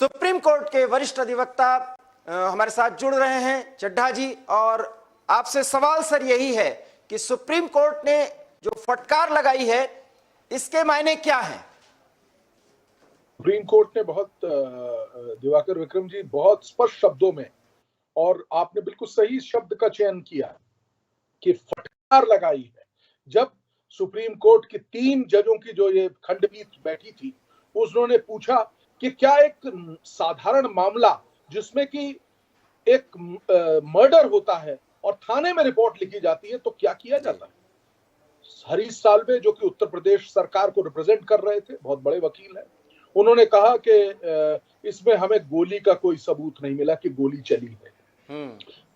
Supreme court के वरिष्ठ अधिवक्ता हमारे साथ जुड़ रहे हैं, चड्ढा जी। और आपसे सवाल सर यही है कि सुप्रीम कोर्ट ने जो फटकार लगाई है इसके मायने क्या हैं? सुप्रीम कोर्ट ने बहुत दिवाकर विक्रम जी बहुत स्पष्ट शब्दों में, और आपने बिल्कुल सही शब्द का चयन किया कि फटकार लगाई है। जब सुप्रीम कोर्ट की 3 जजों की जो ये खंडपीठ बैठी थी, उन्होंने पूछा कि क्या एक साधारण मामला जिसमें कि एक मर्डर होता है और थाने में रिपोर्ट लिखी जाती है तो क्या किया जाता है। हरीश साल्वे जो कि उत्तर प्रदेश सरकार को रिप्रेजेंट कर रहे थे, बहुत बड़े वकील हैं, उन्होंने कहा कि इसमें हमें गोली का कोई सबूत नहीं मिला कि गोली चली है।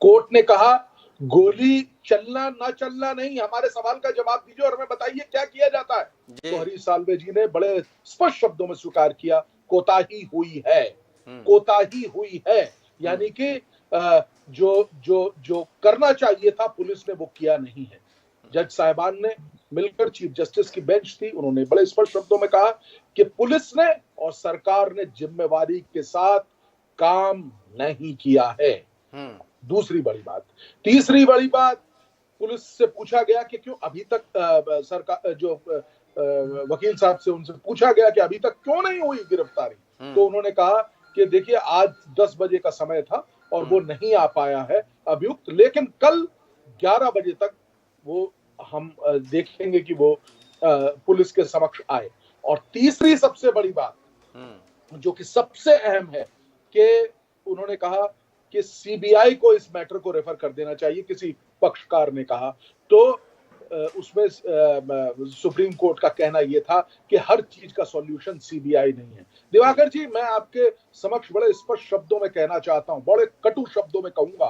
कोर्ट ने कहा गोली चलना ना चलना नहीं, हमारे सवाल का जवाब दीजिए और हमें बताइए क्या किया जाता है। तो हरीश साल्वे जी ने बड़े स्पष्ट शब्दों में स्वीकार किया, कोताही हुई है, कोताही हुई है। यानी कि जो जो जो करना चाहिए था पुलिस ने वो किया नहीं है। जज साहिबान ने मिलकर, चीफ जस्टिस की बेंच थी, उन्होंने बड़े स्पष्ट शब्दों में कहा कि पुलिस ने और सरकार ने जिम्मेवारी के साथ काम नहीं किया है। दूसरी बड़ी बात, तीसरी बड़ी बात, पुलिस से पूछा गया कि क्यों अभी तक सरकार जो वकील साहब से उनसे पूछा गया कि अभी तक क्यों नहीं हुई गिरफ्तारी, तो उन्होंने कहा कि देखिए आज 10 बजे का समय था और वो नहीं आ पाया है अभियुक्त, लेकिन कल 11 बजे तक वो हम देखेंगे कि वो पुलिस के समक्ष आए। और तीसरी सबसे बड़ी बात जो कि सबसे अहम है कि उन्होंने कहा कि सीबीआई को इस मैटर को रेफर कर देना चाहिए, किसी पक्षकार ने कहा। तो उसमें सुप्रीम कोर्ट का कहना यह था कि हर चीज का सॉल्यूशन सीबीआई नहीं है। दिवाकर जी, मैं आपके समक्ष बड़े स्पष्ट शब्दों में कहना चाहता हूं, बड़े कटु शब्दों में कहूंगा,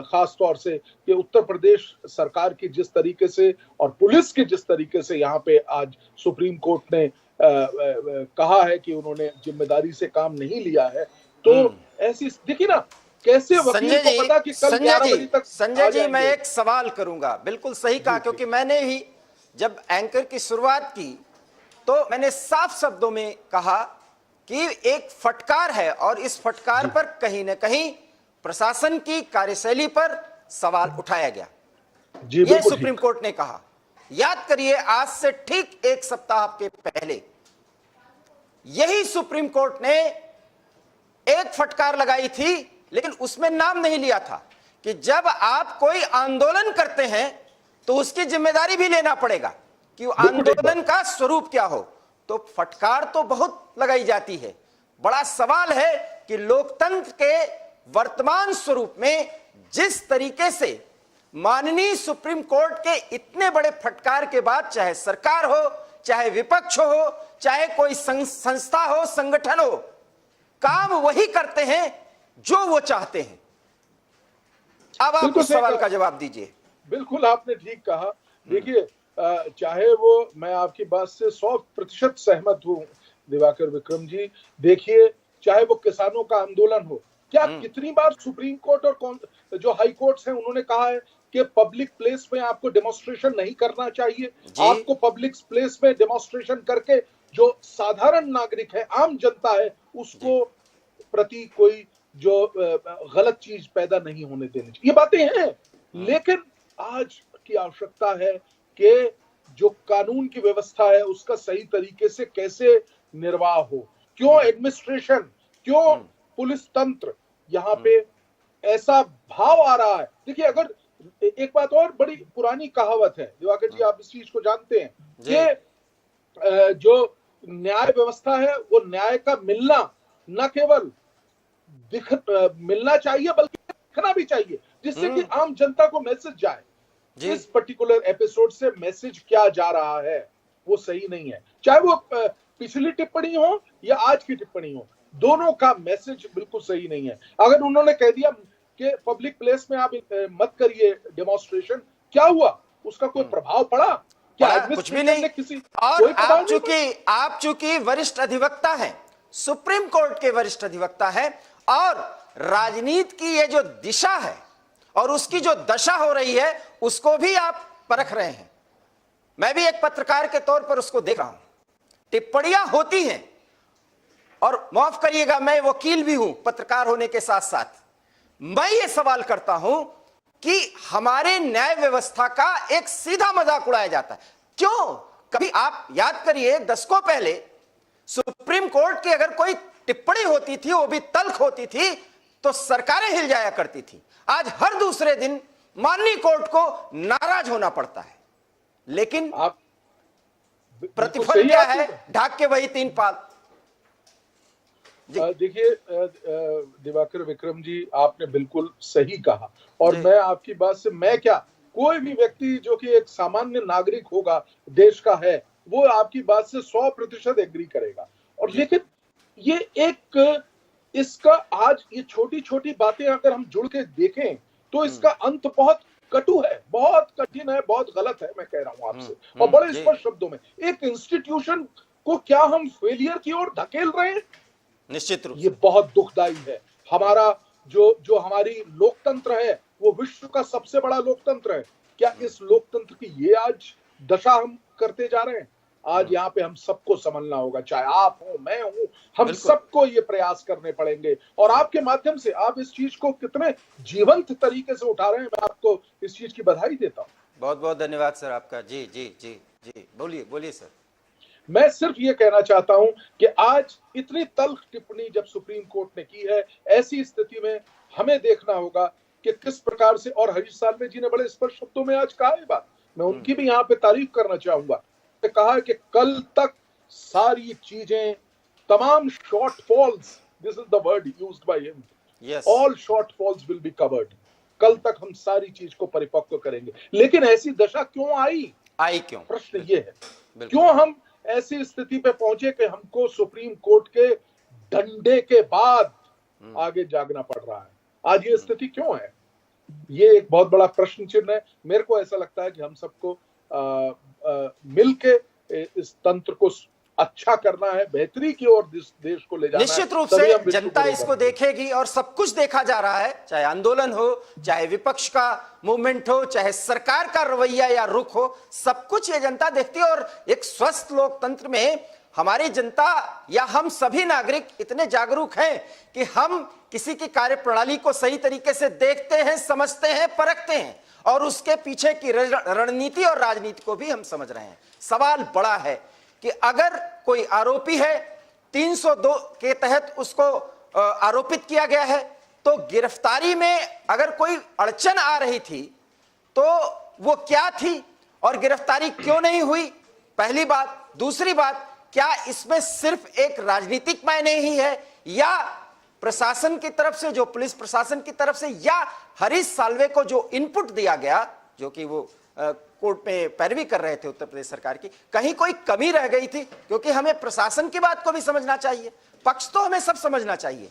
खास तौर से कि उत्तर प्रदेश सरकार की जिस तरीके से और पुलिस की जिस तरीके से यहाँ पे आज सुप्रीम कोर्ट ने कहा है कि उन्होंने जिम्मेदारी से काम नहीं लिया है, तो ऐसी देखिए ना कैसे वकील को पता कि कल 11 बजे तक। संजय जी, मैं एक सवाल करूंगा। बिल्कुल सही कहा, क्योंकि मैंने भी जब एंकर की शुरुआत की तो मैंने साफ शब्दों में कहा कि एक फटकार है और इस फटकार पर कहीं ना कहीं प्रशासन की कार्यशैली पर सवाल उठाया गया। ये सुप्रीम कोर्ट ने कहा। याद करिए, आज से ठीक 1 सप्ताह के पहले यही सुप्रीम कोर्ट ने एक फटकार लगाई थी, लेकिन उसमें नाम नहीं लिया था कि जब आप कोई आंदोलन करते हैं तो उसकी जिम्मेदारी भी लेना पड़ेगा कि आंदोलन का स्वरूप क्या हो। तो फटकार तो बहुत लगाई जाती है। बड़ा सवाल है कि लोकतंत्र के वर्तमान स्वरूप में जिस तरीके से माननीय सुप्रीम कोर्ट के इतने बड़े फटकार के बाद, चाहे सरकार हो, चाहे विपक्ष हो, चाहे कोई संस्था हो, संगठन हो, काम वही करते हैं जो वो चाहते हैं। अब आप इस सवाल का जवाब दीजिए। बिल्कुल आपने ठीक कहा। देखिए, चाहे वो, मैं आपकी बात से 100% सहमत हूं दिवाकर विक्रम जी। देखिए, चाहे वो किसानों का आंदोलन हो, क्या कितनी बार सुप्रीम कोर्ट और जो हाई कोर्ट्स हैं उन्होंने कहा है कि पब्लिक प्लेस में आपको डेमोन्स्ट्रेशन नहीं करना चाहिए। आपको पब्लिक प्लेस में डेमोन्स्ट्रेशन करके जो साधारण नागरिक है, आम जनता है, उसको प्रति कोई जो गलत चीज पैदा नहीं होने देनी चाहिए। ये बातें हैं, लेकिन आज की आवश्यकता है कि जो कानून की व्यवस्था है उसका सही तरीके से कैसे निर्वाह हो। क्यों एडमिनिस्ट्रेशन, क्यों पुलिस तंत्र यहाँ पे ऐसा भाव आ रहा है। देखिए, अगर एक बात और, बड़ी पुरानी कहावत है दिवाकर जी, आप इस चीज को जानते हैं कि जो न्याय व्यवस्था है वो न्याय का मिलना न केवल मिलना चाहिए बल्कि दिखना भी चाहिए, जिससे कि आम जनता को मैसेज जाए। इस पर्टिकुलर एपिसोड से मैसेज क्या जा रहा है वो सही नहीं है। चाहे वो पिछली टिप्पणी हो या आज की टिप्पणी हो, दोनों का मैसेज बिल्कुल सही नहीं है। अगर उन्होंने कह दिया कि पब्लिक प्लेस में आप मत करिए डेमोन्स्ट्रेशन, क्या हुआ? उसका कोई प्रभाव पड़ा क्या? कुछ भी नहीं। और आप चूंकि वरिष्ठ अधिवक्ता हैं, सुप्रीम कोर्ट के वरिष्ठ अधिवक्ता हैं, और राजनीति की ये जो दिशा है और उसकी जो दशा हो रही है उसको भी आप परख रहे हैं। मैं भी एक पत्रकार के तौर पर उसको देख रहा हूं। टिप्पणियां होती हैं, और माफ करिएगा, मैं वकील भी हूं पत्रकार होने के साथ साथ, मैं ये सवाल करता हूं कि हमारे न्याय व्यवस्था का एक सीधा मजाक उड़ाया जाता है। क्यों? कभी आप याद करिए, दशकों पहले सुप्रीम कोर्ट की अगर कोई टिप्पणी होती थी, वो भी तल्ख होती थी, तो सरकारें हिल जाया करती थी। आज हर दूसरे दिन माननीय कोर्ट को नाराज होना पड़ता है, लेकिन आप प्रतिफल क्या है? ढाक के वही 3 पाल। देखिए दिवाकर विक्रम जी, आपने बिल्कुल सही कहा, और मैं आपकी बात से, मैं क्या, कोई भी व्यक्ति जो कि एक सामान्य नागरिक होगा देश का है, वो आपकी बात से 100% एग्री करेगा। और लेकिन ये एक, इसका आज ये छोटी छोटी बातें अगर हम जुड़ के देखें तो इसका अंत बहुत कटु है, बहुत कठिन है, बहुत गलत है, मैं कह रहा हूं आपसे, और बड़े स्पष्ट शब्दों में। एक इंस्टीट्यूशन को क्या हम फेलियर की ओर धकेल रहे हैं? निश्चित रूप ये बहुत दुखदाई है। हमारा जो हमारी लोकतंत्र है, वो विश्व का सबसे बड़ा लोकतंत्र है। क्या इस लोकतंत्र की ये आज दशा हम करते जा रहे हैं? आज यहाँ पे हम सबको समझना होगा, चाहे आप हो, मैं हूं, हम सबको ये प्रयास करने पड़ेंगे। और आपके माध्यम से आप इस चीज को कितने जीवंत तरीके से उठा रहे हैं, मैं आपको इस चीज की बधाई देता हूं। बहुत बहुत धन्यवाद सर आपका। जी जी जी जी, बोलिए बोलिए सर। मैं सिर्फ ये कहना चाहता हूं कि आज इतनी तल्ख टिप्पणी जब सुप्रीम कोर्ट ने की है, ऐसी स्थिति में हमें देखना होगा कि किस प्रकार से, और हरीश साल्वे जी ने बड़े स्पष्ट शब्दों में आज कहा है बात, मैं उनकी भी यहाँ पे तारीफ करना चाहूंगा। कहा कि कल तक सारी चीजें, तमाम shortfalls, this is the word used by him, all shortfalls will be covered. कल तक हम सारी चीज को परिपक्व करेंगे। लेकिन ऐसी दशा क्यों आई क्यों? प्रश्न ये है, क्यों हम ऐसी स्थिति पे पहुंचे कि हमको सुप्रीम कोर्ट के डंडे के बाद आगे जागना पड़ रहा है? आज ये स्थिति क्यों है? ये एक बहुत बड़ा प्रश्न चिन्ह है। मेरे को ऐसा लगता है कि हम सबको मिलके इस तंत्र को अच्छा करना है, बेहतरी की ओर देश को ले जाना है। निश्चित रूप से जनता इसको देखेगी, और सब कुछ देखा जा रहा है, चाहे आंदोलन हो, चाहे विपक्ष का मूवमेंट हो, चाहे सरकार का रवैया या रुख हो, सब कुछ ये जनता देखती है। और एक स्वस्थ लोकतंत्र में हमारी जनता या हम सभी नागरिक इतने जागरूक हैं कि हम किसी की कार्यप्रणाली को सही तरीके से देखते हैं, समझते हैं, परखते हैं, और उसके पीछे की रणनीति और राजनीति को भी हम समझ रहे हैं। सवाल बड़ा है कि अगर कोई आरोपी है, 302 के तहत उसको आरोपित किया गया है, तो गिरफ्तारी में अगर कोई अड़चन आ रही थी तो वो क्या थी और गिरफ्तारी क्यों नहीं हुई? पहली बात। दूसरी बात, क्या इसमें सिर्फ एक राजनीतिक मायने ही है, या प्रशासन की तरफ से, जो पुलिस प्रशासन की तरफ से, या हरीश साल्वे को जो इनपुट दिया गया, जो कि वो कोर्ट में पैरवी कर रहे थे उत्तर प्रदेश सरकार की, कहीं कोई कमी रह गई थी? क्योंकि हमें प्रशासन की बात को भी समझना चाहिए, पक्ष तो हमें सब समझना चाहिए।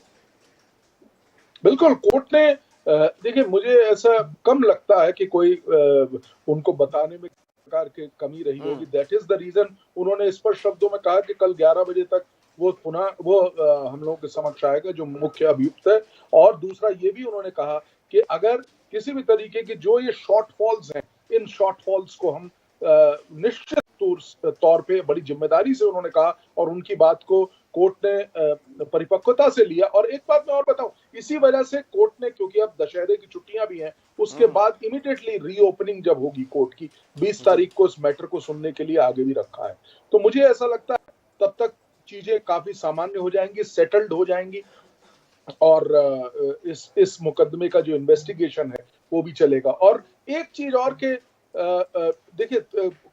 बिल्कुल। कोर्ट ने, देखिए, मुझे ऐसा कम लगता है कि कोई उनको बताने में प्रकार की कमी रही होगी। दैट इज द रीजन उन्होंने स्पष्ट शब्दों में कहा कि कल 11 बजे तक वो पुनः हम लोगों के समक्ष आएगा, जो मुख्य अभियुक्त है। और दूसरा ये भी उन्होंने कहा कि अगर किसी भी तरीके की जो ये शॉर्टफॉल्स हैं, इन शॉर्टफॉल्स को हम निश्चित तौर पे बड़ी जिम्मेदारी से, उन्होंने कहा, और उनकी बात को कोर्ट ने परिपक्वता से लिया। और एक बात मैं और बताऊं, इसी वजह से कोर्ट ने, क्योंकि अब दशहरे की छुट्टियां भी हैं, उसके बाद इमीडिएटली रीओपनिंग जब होगी कोर्ट की, 20 तारीख को इस मैटर को सुनने के लिए आगे भी रखा है। तो मुझे ऐसा लगता है तब तक चीजें काफी सामान्य हो जाएंगी, सेटल्ड हो जाएंगी, और इस मुकदमे का जो इन्वेस्टिगेशन है वो भी चलेगा। और एक चीज और के, देखिए,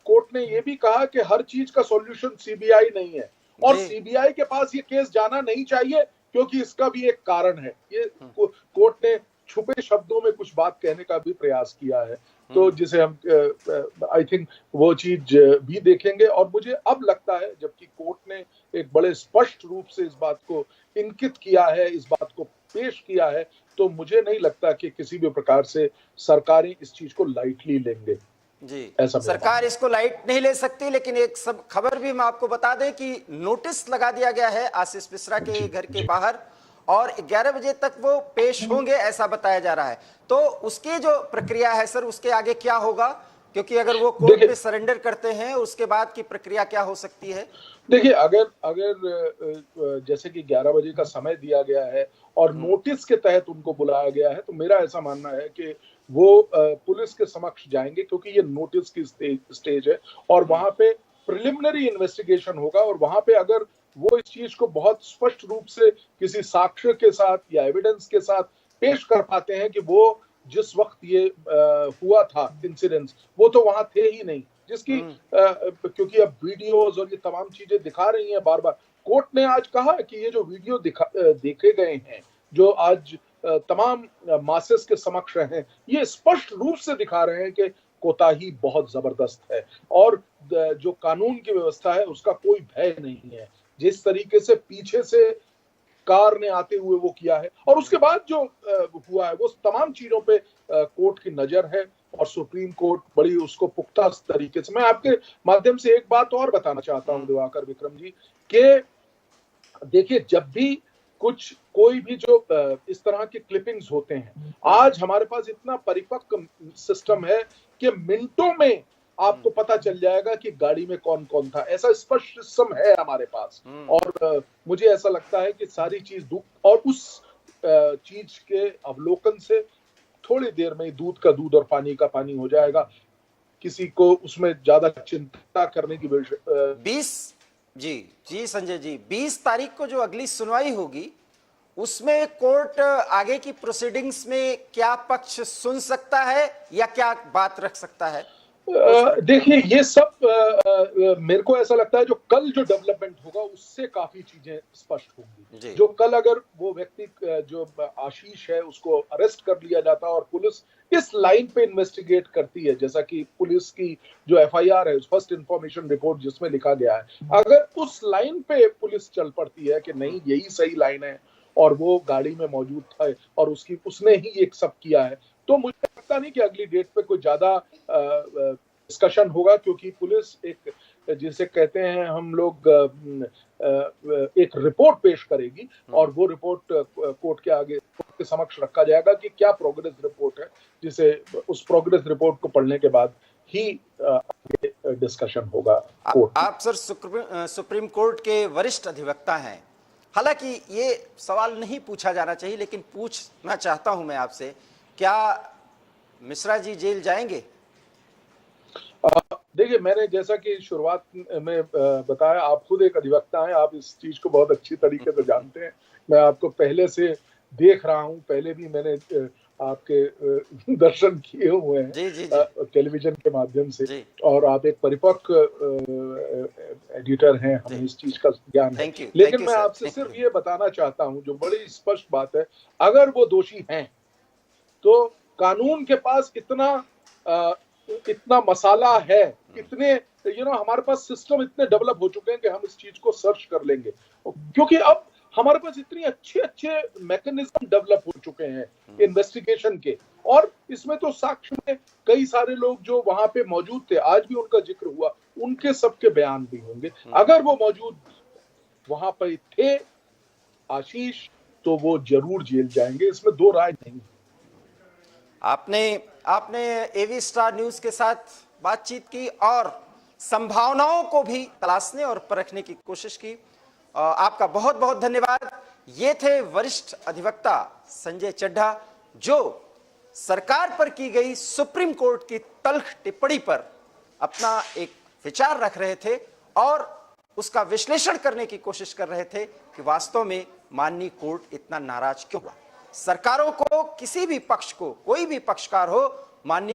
कोर्ट ने ये भी कहा कि हर चीज का सॉल्यूशन सीबीआई नहीं है, और सीबीआई के पास ये केस जाना नहीं चाहिए, क्योंकि इसका भी एक कारण है। ये कोर्ट ने छुपे शब्दों में कुछ बात कहने का भी प्रयास किया है, तो जिसे हम आई थिंक वो चीज भी देखेंगे। और मुझे अब लगता है, जबकि कोर्ट ने एक बड़े स्पष्ट रूप से इस बात को इंकित किया है, इस बात को पेश किया है, तो मुझे नहीं लगता कि किसी भी प्रकार से सरकारें इस चीज को लाइटली लेंगे। जी, सरकार इसको लाइट नहीं ले सकती। लेकिन एक सब खबर भी हम आपको बता दें कि नोटिस लगा दिया गया है आशीष मिश्रा के घर के बाहर, और 11 बजे तक वो पेश होंगे, ऐसा बताया जा रहा है। तो उसकी जो प्रक्रिया है सर, उसके आगे क्या होगा क्योंकि अगर वो कोर्ट में सरेंडर करते हैं उसके बाद की प्रक्रिया क्या हो सकती है? देखिए, अगर जैसे कि 11 बजे का समय दिया गया है और नोटिस के तहत उनको बुलाया गया है, तो मेरा ऐसा मानना है कि वो पुलिस के समक्ष जाएंगे, क्योंकि ये नोटिस की स्टेज है और वहां पे प्रिलिमिनरी इन्वेस्टिगेशन होगा। और वहां पे अगर वो इस चीज को बहुत स्पष्ट रूप से किसी साक्ष्य के साथ या एविडेंस के साथ पेश कर पाते हैं कि वो जिस वक्त ये हुआ था इंसिडेंट्स, वो तो वहां थे ही नहीं, जिसकी क्योंकि अब वीडियोस और ये तमाम चीजें दिखा रही हैं बार बार। कोर्ट ने आज कहा कि ये जो वीडियो देखे गए हैं, जो आज तमाम मासेस के समक्ष हैं, ये स्पष्ट रूप से दिखा रहे हैं कि कोताही बहुत जबरदस्त है और जो कानून की व्यवस्था है उसका कोई भय नहीं है। जिस तरीके से पीछे से कार ने आते हुए वो किया है और उसके बाद जो हुआ है, वो तमाम चीजों पे कोर्ट की नजर है और सुप्रीम कोर्ट बड़ी उसको पुख्ता तरीके से। मैं आपके माध्यम से एक बात और बताना चाहता हूं दिवाकर विक्रम जी, कि देखिए, जब भी कोई भी जो इस तरह के क्लिपिंग्स होते हैं, आज हमारे पास इतना परिपक्व सिस्टम है कि मिनटों में आपको पता चल जाएगा कि गाड़ी में कौन कौन था। ऐसा स्पष्ट सिस्टम है हमारे पास और मुझे ऐसा लगता है कि सारी चीज और उस चीज के अवलोकन से थोड़ी देर में दूध का दूध और पानी का पानी हो जाएगा। किसी को उसमें ज्यादा चिंता करने की 20 जी संजय जी, 20 तारीख को जो अगली सुनवाई होगी उसमें कोर्ट आगे की प्रोसीडिंग्स में क्या पक्ष सुन सकता है या क्या बात रख सकता है? देखिए, ये सब मेरे को ऐसा लगता है जो कल जो डेवलपमेंट होगा उससे काफी चीजें स्पष्ट होंगी। जो कल अगर वो व्यक्ति जो आशीष है उसको अरेस्ट कर लिया जाता और पुलिस इस लाइन पे इन्वेस्टिगेट करती है, जैसा कि पुलिस की जो एफआईआर है, फर्स्ट इंफॉर्मेशन रिपोर्ट जिसमें लिखा गया है, अगर उस लाइन पे पुलिस चल पड़ती है कि नहीं यही सही लाइन है और वो गाड़ी में मौजूद था और उसने ही ये सब किया है, तो मुझे लगता नहीं कि अगली डेट पे कोई ज्यादा डिस्कशन होगा, क्योंकि पुलिस एक, जिसे कहते हैं हम लोग, एक रिपोर्ट पेश करेगी और वो रिपोर्ट कोर्ट के आगे, कोर्ट के समक्ष रखा जाएगा कि क्या प्रोग्रेस रिपोर्ट है, जिसे उस प्रोग्रेस रिपोर्ट को पढ़ने के बाद ही आगे डिस्कशन होगा। आप सर सुप्रीम कोर्ट के वरिष्ठ अधिवक्ता हैं, हालांकि ये सवाल नहीं पूछा जाना चाहिए लेकिन पूछना चाहता हूं मैं आपसे, क्या मिश्रा जी जेल जाएंगे? देखिए, मैंने जैसा कि शुरुआत में बताया, आप खुद एक अधिवक्ता हैं, आप इस चीज को बहुत अच्छी तरीके से जानते हैं। मैं आपको पहले से देख रहा हूं, पहले भी मैंने आपके दर्शन किए हुए हैं टेलीविजन के माध्यम से, और आप एक परिपक्व एडिटर हैं, हमें इस चीज का ज्ञान है। लेकिन मैं आपसे सिर्फ ये बताना चाहता हूं, जो बड़ी स्पष्ट बात है, अगर वो दोषी हैं तो कानून के पास इतना मसाला है, इतने हमारे पास सिस्टम इतने डेवलप हो चुके हैं कि हम इस चीज को सर्च कर लेंगे, क्योंकि अब हमारे पास इतनी अच्छे मैकेनिज्म डेवलप हो चुके हैं इन्वेस्टिगेशन के। और इसमें तो साक्ष्य में कई सारे लोग जो वहां पे मौजूद थे, आज भी उनका जिक्र हुआ, उनके सबके बयान भी होंगे। अगर वो मौजूद वहां पर थे आशीष, तो वो जरूर जेल जाएंगे, इसमें दो राय नहीं। आपने एवी स्टार न्यूज के साथ बातचीत की और संभावनाओं को भी तलाशने और परखने की कोशिश की। आपका बहुत बहुत धन्यवाद। ये थे वरिष्ठ अधिवक्ता संजय चड्ढा, जो सरकार पर की गई सुप्रीम कोर्ट की तल्ख टिप्पणी पर अपना एक विचार रख रहे थे और उसका विश्लेषण करने की कोशिश कर रहे थे कि वास्तव में माननीय कोर्ट इतना नाराज क्यों हुआ। सरकारों को, किसी भी पक्ष को, कोई भी पक्षकार हो, माननीय